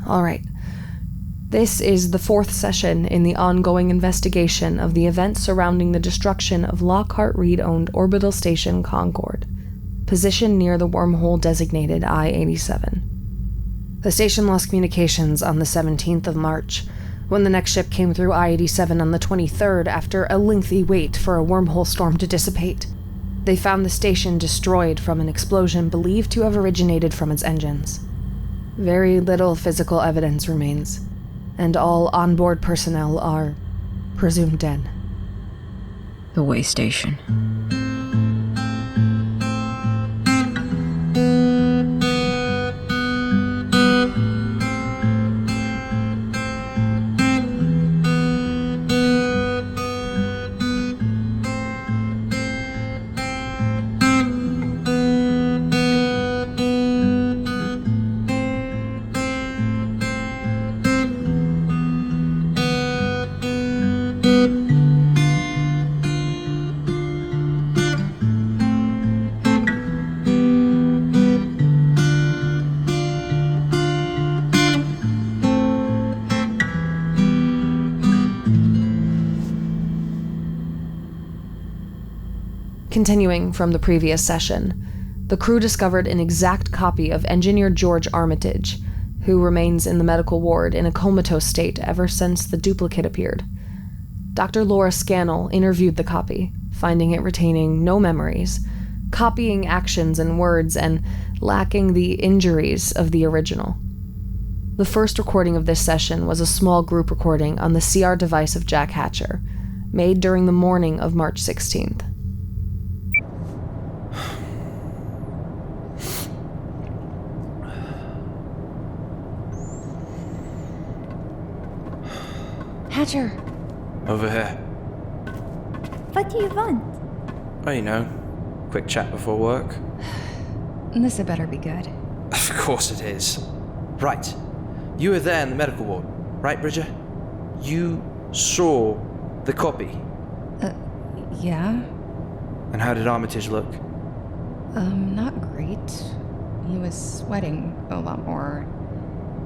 All right. This is the fourth session in the ongoing investigation of the events surrounding the destruction of Lockhart-Reed-owned orbital station Concord, positioned near the wormhole designated I-87. The station lost communications on the 17th of March, when the next ship came through I-87 on the 23rd after a lengthy wait for a wormhole storm to dissipate. They found the station destroyed from an explosion believed to have originated from its engines. Very little physical evidence remains, and all onboard personnel are presumed dead. The Waystation. Continuing from the previous session, the crew discovered an exact copy of Engineer George Armitage, who remains in the medical ward in a comatose state ever since the duplicate appeared. Dr. Laura Scannell interviewed the copy, finding it retaining no memories, copying actions and words, and lacking the injuries of the original. The first recording of this session was a small group recording on the CR device of Jack Hatcher, made during the morning of March 16th. Hatcher. Over here. What do you want? Oh, you know, quick chat before work. This had better be good. Of course it is. Right. You were there in the medical ward, right, Bridger? You saw the copy. Yeah? And how did Armitage look? Not great. He was sweating a lot more.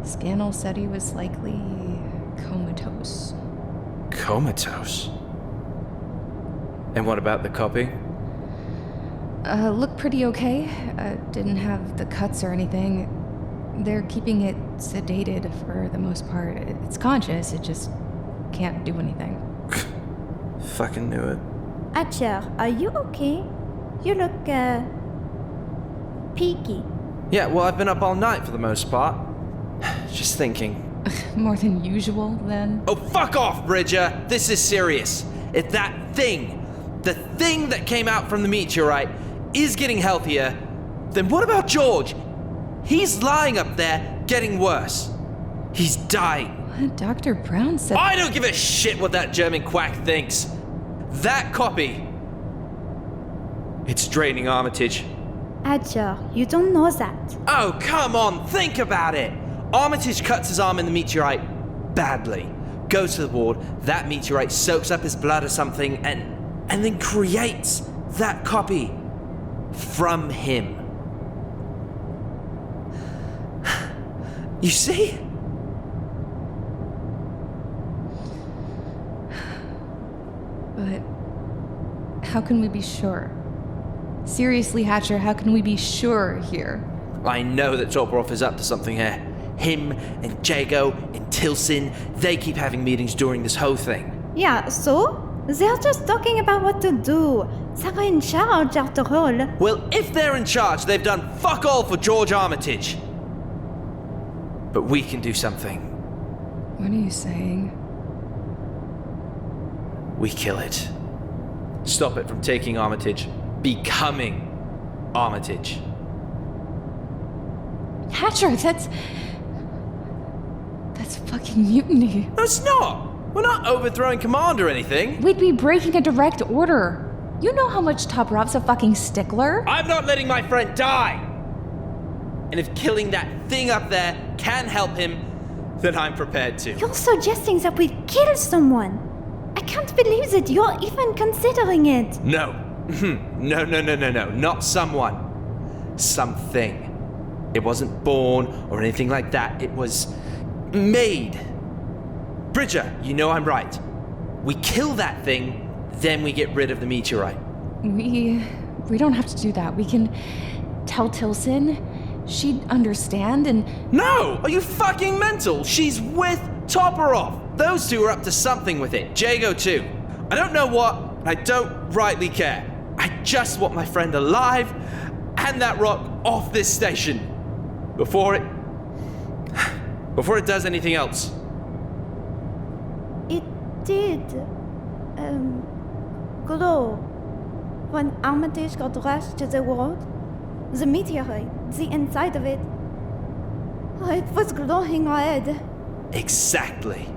Scannell said he was likely comatose. Comatose? And what about the copy? Looked pretty okay. Didn't have the cuts or anything. They're keeping it sedated for the most part. It's conscious, it just can't do anything. Fucking knew it. Hatcher, are you okay? You look, peaky. Yeah, well, I've been up all night for the most part. Just thinking. More than usual, then? Oh, fuck off, Bridger! This is serious. If that thing, the thing that came out from the meteorite, is getting healthier, then what about George? He's lying up there, getting worse. He's dying. What Dr. Braun said... I don't give a shit what that German quack thinks. That copy... it's draining Armitage. Hatcher, you don't know that. Oh, come on, think about it. Armitage cuts his arm in the meteorite badly. Goes to the ward, that meteorite soaks up his blood or something, and then creates that copy from him. You see? But how can we be sure? Seriously, Hatcher, how can we be sure here? I know that Toporov is up to something here. Him and Jago and Tilson, they keep having meetings during this whole thing. Yeah, so? They're just talking about what to do. They're in charge, after all. Well, if they're in charge, they've done fuck all for George Armitage. But we can do something. What are you saying? We kill it. Stop it from taking Armitage. Becoming Armitage. Hatcher, that's fucking mutiny. No, it's not. We're not overthrowing command or anything. We'd be breaking a direct order. You know how much Toporov's a fucking stickler? I'm not letting my friend die. And if killing that thing up there can help him, then I'm prepared to. You're suggesting that we kill someone. I can't believe that you're even considering it. No. No, not someone. Something. It wasn't born or anything like that. It was made. Bridger, you know I'm right. We kill that thing, then we get rid of the meteorite. We don't have to do that. We can tell Tilson. She'd understand and... No! Are you fucking mental? She's with Toporov. Those two are up to something with it. Jago too. I don't know what. I don't rightly care. I just want my friend alive and that rock off this station. Before it does anything else. It did, glow when Armitage got rushed to the world. The meteorite, the inside of it, it was glowing red. Exactly.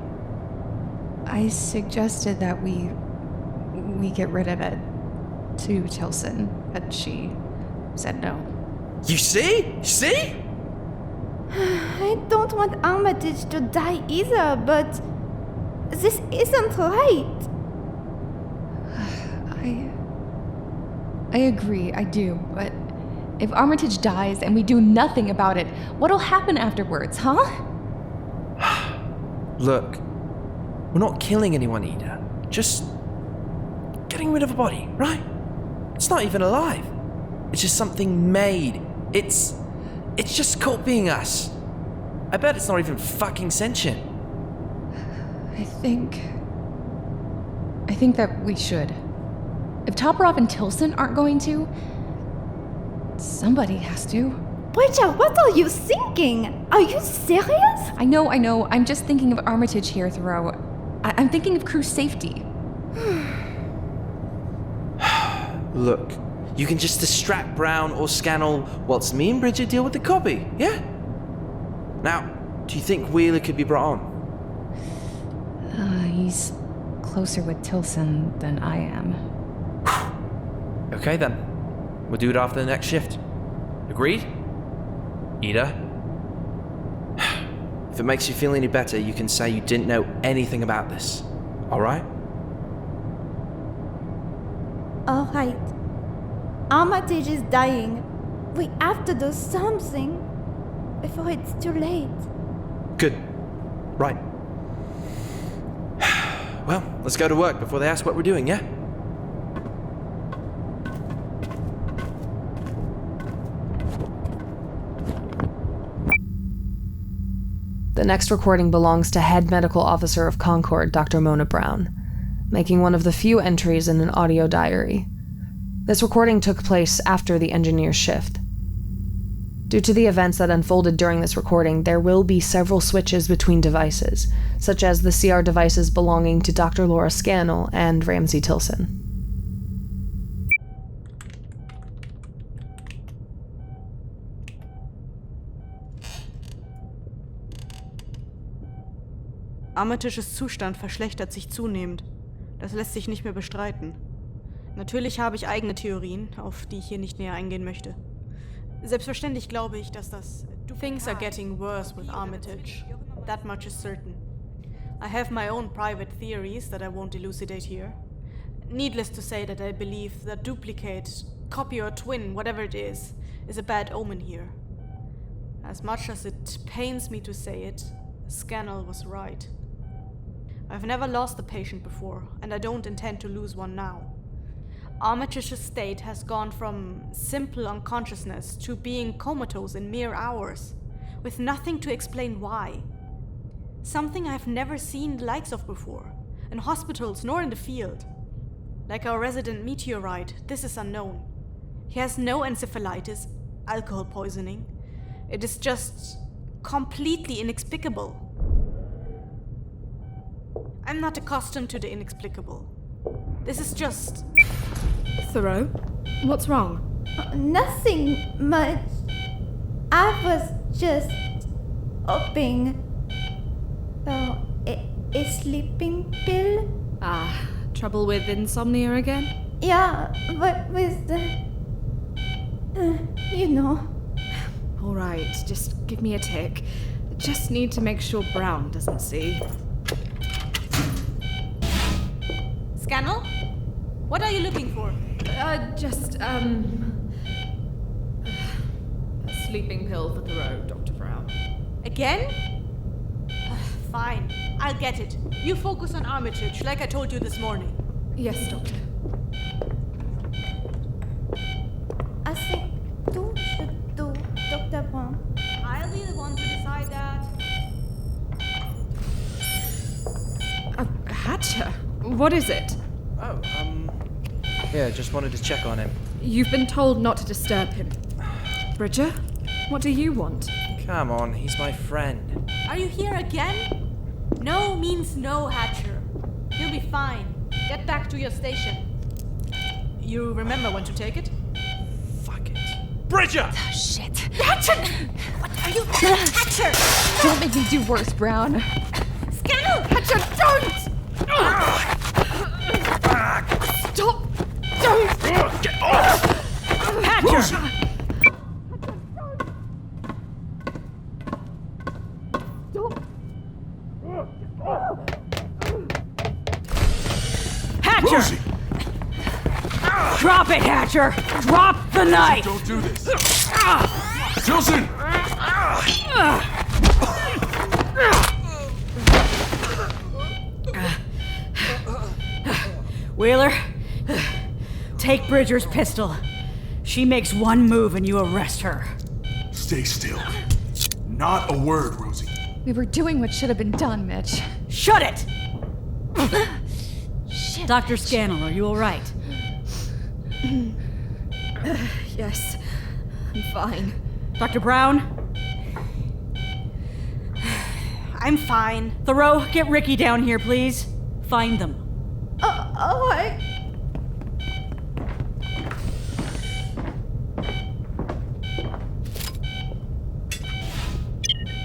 I suggested that we get rid of it to Tilson, but she said no. You see? See? I don't want Armitage to die either, but this isn't right. I agree, I do, but if Armitage dies and we do nothing about it, what'll happen afterwards, huh? Look, we're not killing anyone, Ida. Just getting rid of a body, right? It's not even alive. It's just something made. It's just copying us. I bet it's not even fucking sentient. I think that we should. If Toporov and Tilson aren't going to, somebody has to. Bridger, what are you thinking? Are you serious? I know. I'm just thinking of Armitage here, Thoreau. I'm thinking of crew safety. Look, you can just distract Braun or Scannell whilst me and Bridget deal with the copy, yeah? Now, do you think Wheeler could be brought on? He's closer with Tilson than I am. Okay then. We'll do it after the next shift. Agreed? Ida? If it makes you feel any better, you can say you didn't know anything about this. Alright? Alright. Armitage is dying. We have to do something before it's too late. Good. Right. Well, let's go to work before they ask what we're doing, yeah? The next recording belongs to Head Medical Officer of Concord, Dr. Mona Brown, making one of the few entries in an audio diary. This recording took place after the engineer's shift. Due to the events that unfolded during this recording, there will be several switches between devices, such as the CR devices belonging to Dr. Laura Scannell and Ramsey Tilson. Armitages Zustand verschlechtert sich zunehmend. Das lässt sich nicht mehr bestreiten. Natürlich habe ich eigene Theorien, auf die ich hier nicht näher eingehen möchte. Selbstverständlich glaube ich, dass das... Things are getting worse with Armitage. That much is certain. I have my own private theories that I won't elucidate here. Needless to say that I believe that duplicate, copy or twin, whatever it is a bad omen here. As much as it pains me to say it, Scannell was right. I've never lost a patient before, and I don't intend to lose one now. Armitage's state has gone from simple unconsciousness to being comatose in mere hours, with nothing to explain why. Something I've never seen the likes of before, in hospitals nor in the field. Like our resident meteorite, this is unknown. He has no encephalitis, alcohol poisoning. It is just completely inexplicable. I'm not accustomed to the inexplicable. This is just... Thoreau? What's wrong? Nothing much. I was just hoping for a sleeping pill. Trouble with insomnia again? Yeah, but with the... you know. Alright, just give me a tick. Just need to make sure Braun doesn't see. Scannell? What are you looking for? Just, a sleeping pill for Thoreau, Dr. Braun. Again? Fine, I'll get it. You focus on Armitage, like I told you this morning. Yes, Doctor. I think you should do, Dr. Braun. I'll be the one to decide that. Hatcher? What is it? Oh, yeah, just wanted to check on him. You've been told not to disturb him. Bridger, what do you want? Come on, he's my friend. Are you here again? No means no, Hatcher. You'll be fine. Get back to your station. You remember when to take it? Fuck it. Bridger! Oh, shit. Hatcher! What are you... Hatcher! Don't make me do worse, Braun. Scannell! Hatcher, don't! Stop! Don't! Get off! Hatcher! Rosie! Hatcher! Rosie! Drop it, Hatcher! Drop the knife! Don't do this. Kelson! Wheeler, take Bridger's pistol. She makes one move and you arrest her. Stay still. Not a word, Rosie. We were doing what should have been done, Mitch. Shut it! Dr. Scannell, are you all right? Yes, I'm fine. Dr. Braun? I'm fine. Thoreau, get Rickey down here, please. Find them. All right.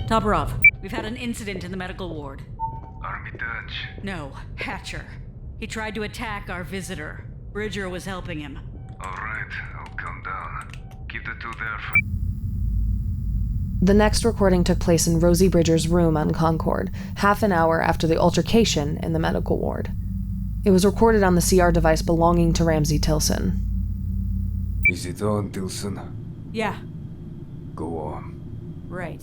Toporov, we've had an incident in the medical ward. Armitage. No, Hatcher. He tried to attack our visitor. Bridger was helping him. Alright, I'll calm down. Keep the two there for... The next recording took place in Rosie Bridger's room on Concord, half an hour after the altercation in the medical ward. It was recorded on the CR device belonging to Ramsay Tilson. Is it on, Tilson? Yeah, Go on. right.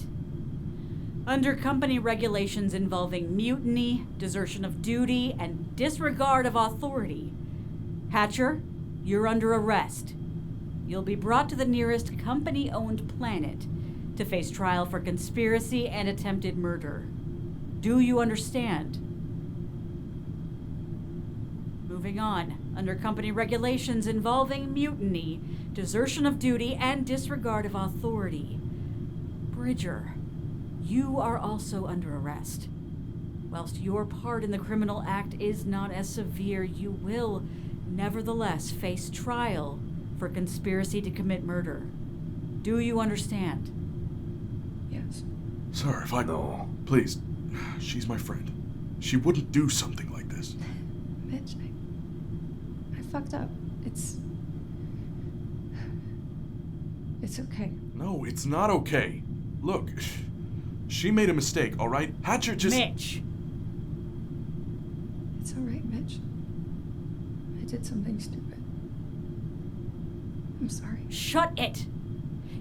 Under company regulations involving mutiny, desertion of duty, and disregard of authority, Hatcher, you're under arrest. You'll be brought to the nearest company-owned planet to face trial for conspiracy and attempted murder. Do you understand? Moving on. Under company regulations involving mutiny, desertion of duty, and disregard of authority, Bridger, you are also under arrest. Whilst your part in the criminal act is not as severe, you will nevertheless face trial for conspiracy to commit murder. Do you understand? Yes. Sir, if I... No. Please. She's my friend. She wouldn't do something like this. Mitch, I fucked up. It's okay. No, it's not okay. Look, she made a mistake, all right? Hatcher just... Mitch! It's all right, Mitch. I did something stupid. I'm sorry. Shut it!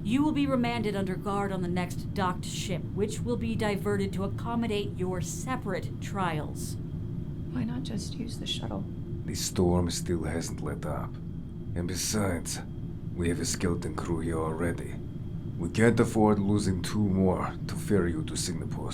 You will be remanded under guard on the next docked ship, which will be diverted to accommodate your separate trials. Why not just use the shuttle? The storm still hasn't let up. And besides, we have a skeleton crew here already. We can't afford losing 2 more to ferry you to Singapore.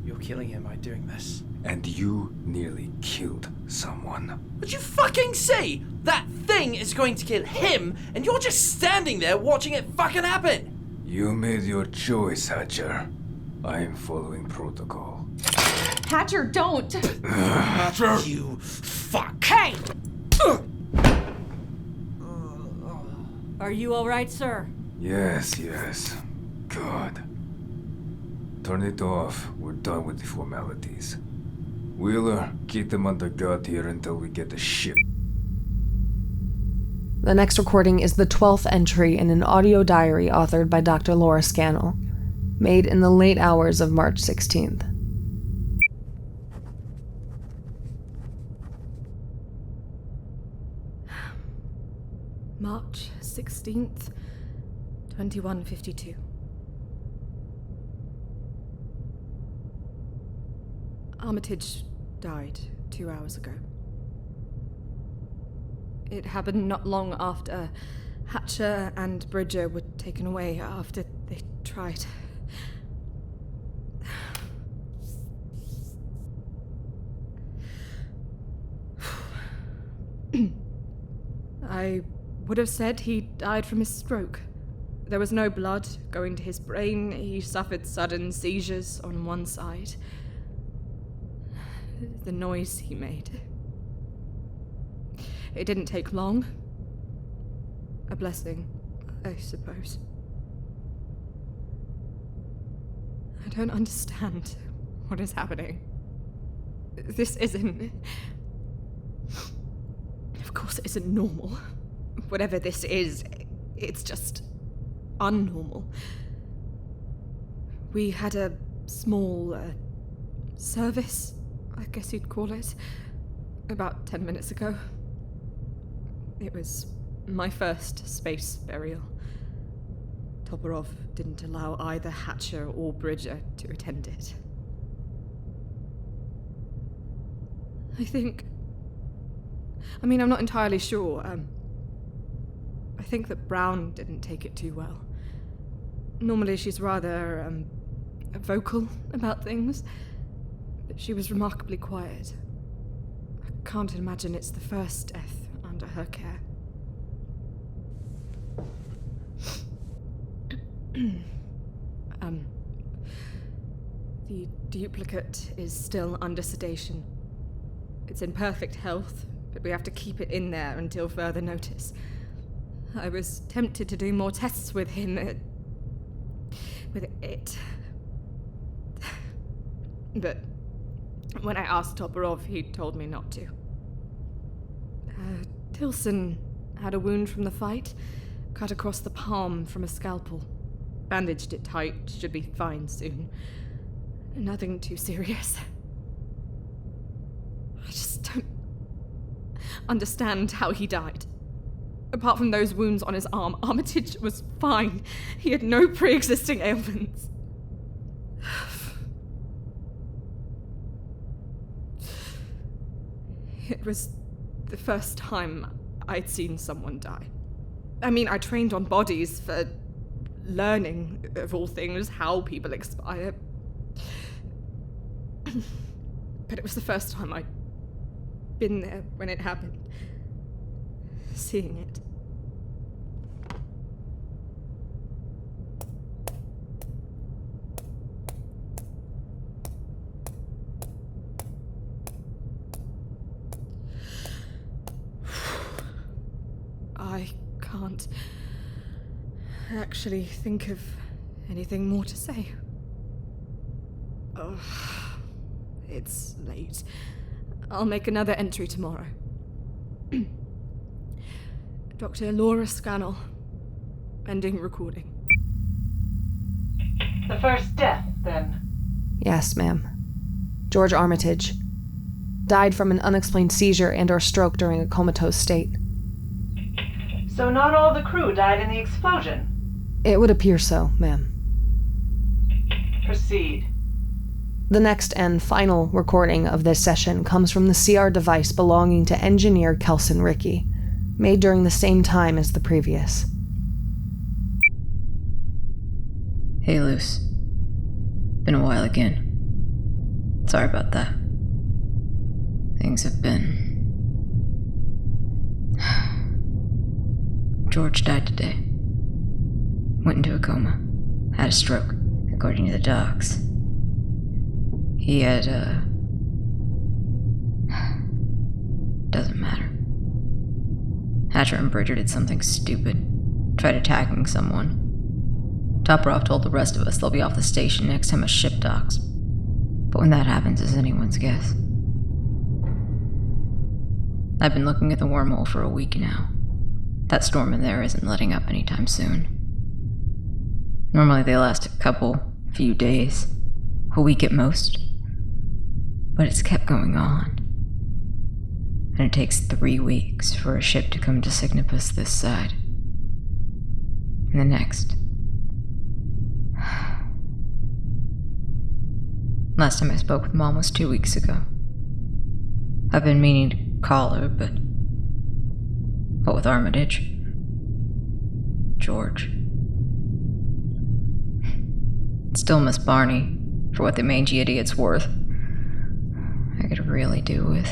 You're killing him by doing this. And you nearly killed someone. What'd you fucking say? That thing is going to kill him, and you're just standing there watching it fucking happen! You made your choice, Hatcher. I am following protocol. Hatcher, don't! Hatcher! You fuck! Hey! Are you all right, sir? Yes. Good. Turn it off. We're done with the formalities. Wheeler, keep them under guard here until we get the ship. The next recording is the 12th entry in an audio diary authored by Dr. Laura Scannell, made in the late hours of March 16th. 16th, 21:52. Armitage died 2 hours ago. It happened not long after Hatcher and Bridger were taken away after they tried. I would have said he died from his stroke. There was no blood going to his brain. He suffered sudden seizures on one side. The noise he made. It didn't take long. A blessing, I suppose. I don't understand what is happening. This isn't... Of course it isn't normal. Whatever this is, it's just unnormal. We had a small service, I guess you'd call it, about 10 minutes ago. It was my first space burial. Toporov didn't allow either Hatcher or Bridger to attend it. I'm not entirely sure. I think that Braun didn't take it too well. Normally she's rather, vocal about things, but she was remarkably quiet. I can't imagine it's the first death under her care. The duplicate is still under sedation. It's in perfect health, but we have to keep it in there until further notice. I was tempted to do more tests with him, with it. But when I asked Toporov, he told me not to. Kelson had a wound from the fight, cut across the palm from a scalpel. Bandaged it tight, should be fine soon. Nothing too serious. I just don't understand how he died. Apart from those wounds on his arm, Armitage was fine. He had no pre-existing ailments. It was the first time I'd seen someone die. I trained on bodies for learning, of all things, how people expire. But it was the first time I'd been there when it happened. Seeing it. I can't actually think of anything more to say. Oh, it's late. I'll make another entry tomorrow. Dr. Laura Scannell. Ending recording. The first death, then? Yes, ma'am. George Armitage. Died from an unexplained seizure and/or stroke during a comatose state. So not all the crew died in the explosion? It would appear so, ma'am. Proceed. The next and final recording of this session comes from the CR device belonging to engineer Kelson Rickey, made during the same time as the previous. Hey, Luce. Been a while again. Sorry about that. Things have been... George died today. Went into a coma. Had a stroke, according to the docs. He had, doesn't matter. Hatcher and Bridger did something stupid. Tried attacking someone. Toporov told the rest of us they'll be off the station next time a ship docks. But when that happens is anyone's guess. I've been looking at the wormhole for a week now. That storm in there isn't letting up anytime soon. Normally they last a few days. A week at most. But it's kept going on. And it takes 3 weeks for a ship to come to Signipus this side. and the next. Last time I spoke with Mom was 2 weeks ago. I've been meaning to call her, but what with Armitage? George. Still miss Barney, for what the mangy idiot's worth. I could really do with.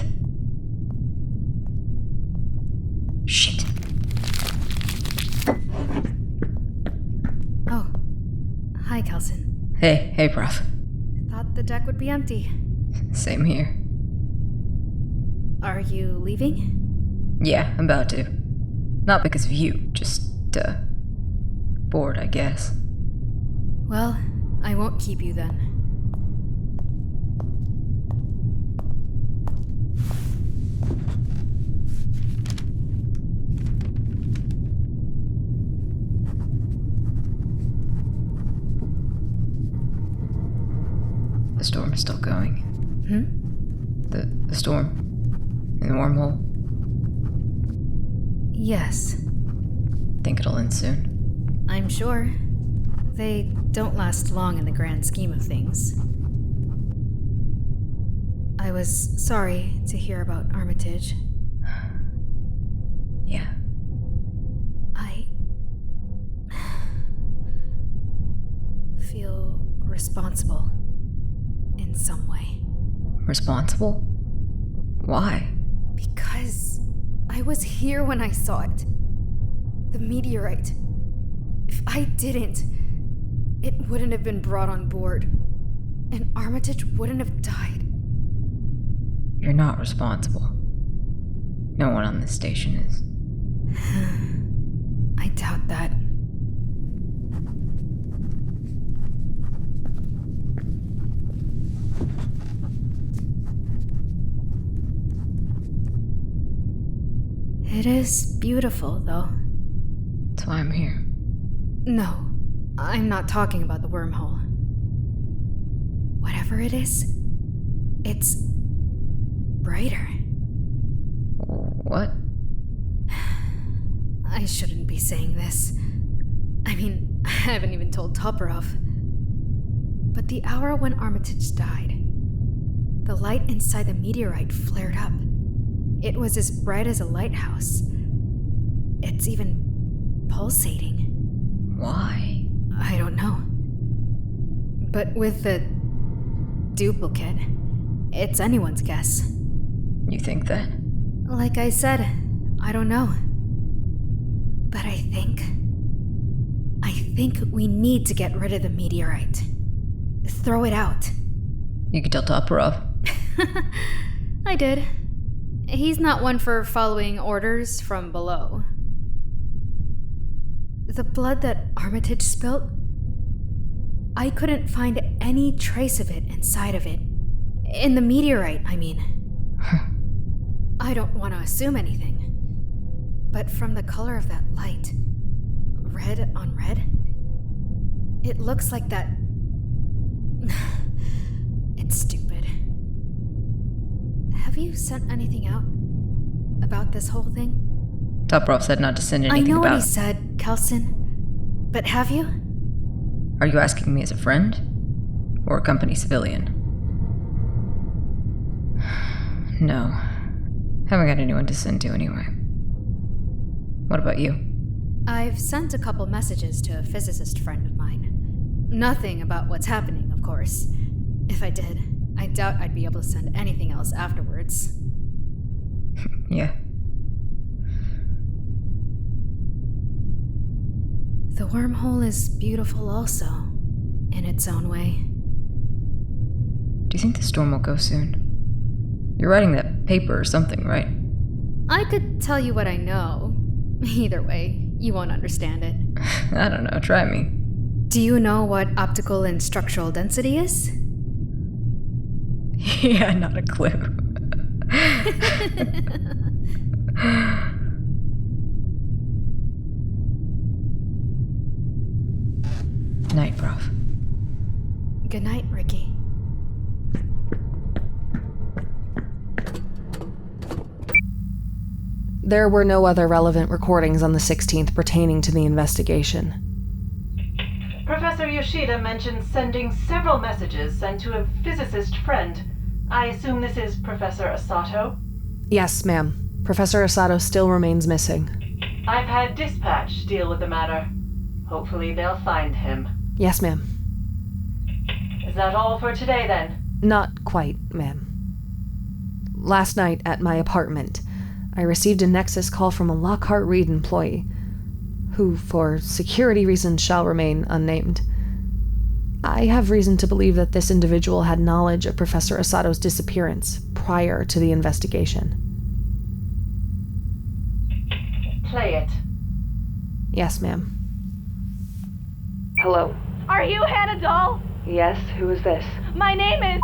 Shit. Oh. Hi, Kelson. Hey, Prof. Thought the deck would be empty. Same here. Are you leaving? Yeah, I'm about to. Not because of you, just, bored, I guess. Well, I won't keep you then. The storm is still going. The storm. In the wormhole. Yes. Think it'll end soon? I'm sure. They don't last long in the grand scheme of things. I was sorry to hear about Armitage. Yeah. I feel responsible in some way. Responsible? Why? Because I was here when I saw it. The meteorite. If I didn't, it wouldn't have been brought on board, and Armitage wouldn't have died. You're not responsible. No one on this station is. I doubt that. It is beautiful, though. That's why I'm here. No, I'm not talking about the wormhole. Whatever it is, it's brighter. What? I shouldn't be saying this. I mean, I haven't even told Toporov. But the hour when Armitage died, the light inside the meteorite flared up. It was as bright as a lighthouse. It's even pulsating. Why? I don't know. But with the duplicate, it's anyone's guess. You think that? Like I said, I don't know. But I think we need to get rid of the meteorite. Throw it out. You could tell Toporov. I did. He's not one for following orders from below. The blood that Armitage spilt, I couldn't find any trace of it inside of it. In the meteorite, I mean. I don't want to assume anything. But from the color of that light, red on red, it looks like that... It's stupid. Have you sent anything out about this whole thing? Toporov said not to send anything about... I know what he said, Kelson. But have you? Are you asking me as a friend? Or a company civilian? No. Haven't got anyone to send to anyway. What about you? I've sent a couple messages to a physicist friend of mine. Nothing about what's happening, of course. If I did, I doubt I'd be able to send anything else afterwards. Yeah. The wormhole is beautiful also, in its own way. Do you think the storm will go soon? You're writing that paper or something, right? I could tell you what I know. Either way, you won't understand it. I don't know, try me. Do you know what optical and structural density is? Yeah, not a clue. Night, Prof. Good night, Rickey. There were no other relevant recordings on the 16th pertaining to the investigation. Professor Yoshida mentioned sending several messages sent to a physicist friend. I assume this is Professor Saito? Yes, ma'am. Professor Saito still remains missing. I've had dispatch deal with the matter. Hopefully they'll find him. Yes, ma'am. Is that all for today, then? Not quite, ma'am. Last night at my apartment, I received a Nexus call from a Lockhart Reed employee, who, for security reasons, shall remain unnamed. I have reason to believe that this individual had knowledge of Professor Asato's disappearance prior to the investigation. Play it. Yes, ma'am. Hello? Are you Hannah Dahl? Yes, who is this? My name is...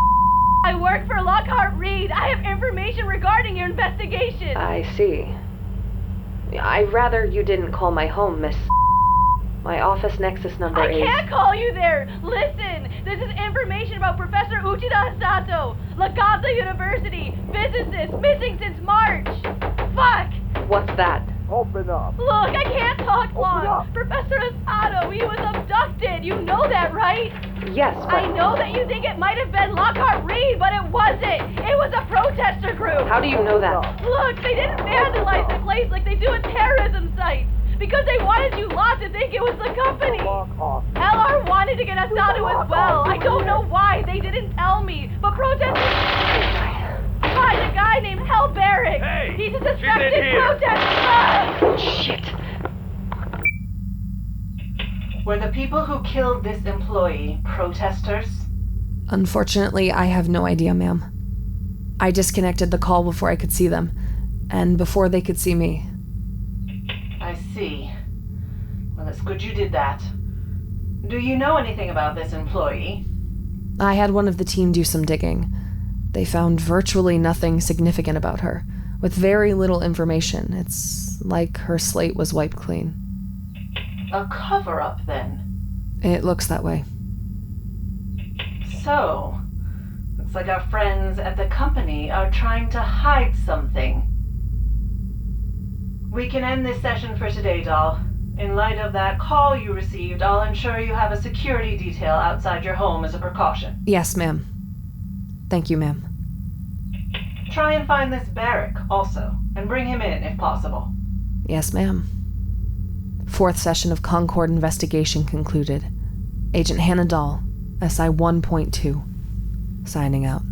I work for Lockhart Reed. I have information regarding your investigation. I see. I'd rather you didn't call my home, Miss. My office Nexus number is... I can't call you there! Listen! This is information about Professor Uchida Saito, Lagaza University, physicist, missing since March! Fuck! What's that? Open up. Look, I can't talk long! Professor Saito, he was abducted! You know that, right? Yes, but... I know that you think it might have been Lockhart Reed, but it wasn't! It was a protester group! How do you know that? Look, they didn't vandalize the place like they do at terrorism sites! Because they wanted you lot to think it was the company! LR wanted to get us out as well! I don't know why, they didn't tell me! But protesters... Find a guy named Hell Barrick! Hey, he's a suspected protester! Shit! Were the people who killed this employee protesters? Unfortunately, I have no idea, ma'am. I disconnected the call before I could see them, and before they could see me. I see. Well, it's good you did that. Do you know anything about this employee? I had one of the team do some digging. They found virtually nothing significant about her, with very little information. It's like her slate was wiped clean. A cover-up, then? It looks that way. So, looks like our friends at the company are trying to hide something. We can end this session for today, Dahl. In light of that call you received, I'll ensure you have a security detail outside your home as a precaution. Yes, ma'am. Thank you, ma'am. Try and find this Barrick, also, and bring him in if possible. Yes, ma'am. 4th session of Concord investigation concluded. Agent Hannah Dahl, SI 1.2, signing out.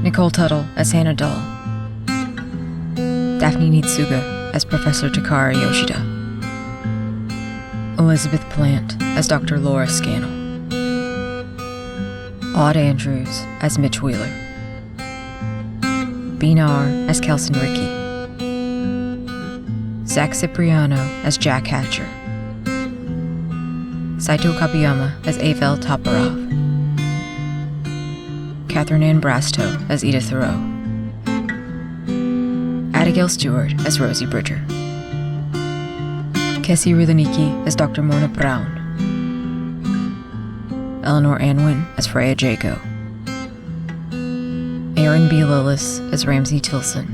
Nicole Tuttle as Hannah Dahl. Daphne Nitsuga as Professor Takara Yoshida. Elizabeth Plant as Dr. Laura Scannell. Aude Andrews as Mitch Wheeler. B. Narr as Kelson Rickey. Zach Cipriano as Jack Hatcher. Saito Kabuyama as Avel Toporov. Katherine and Brastow as Edith Thoreau. Addigale Stewart as Rosie Bridger. Kessi Rilinki as Dr. Mona Braun. Eleanor Anwen as Freya Jago. Aaron B. Lillis as Ramsey Tilson.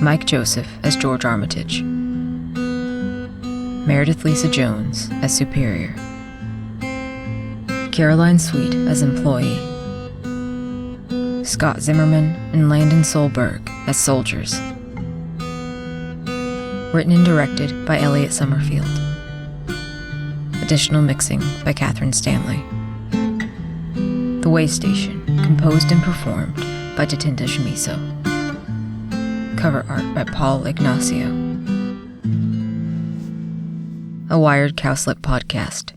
Mike Joseph as George Armitage. Meredith Lisa Jones as Superior. Caroline Sweet as Employee. Scott Zimmerman and Landon Solberg as Soldiers. Written and directed by Elliot Summerfield. Additional mixing by Catherine Stanley. The Waystation, composed and performed by Jatinda Shimiso. Cover art by Paul Ignacio. A Wired Cowslip podcast.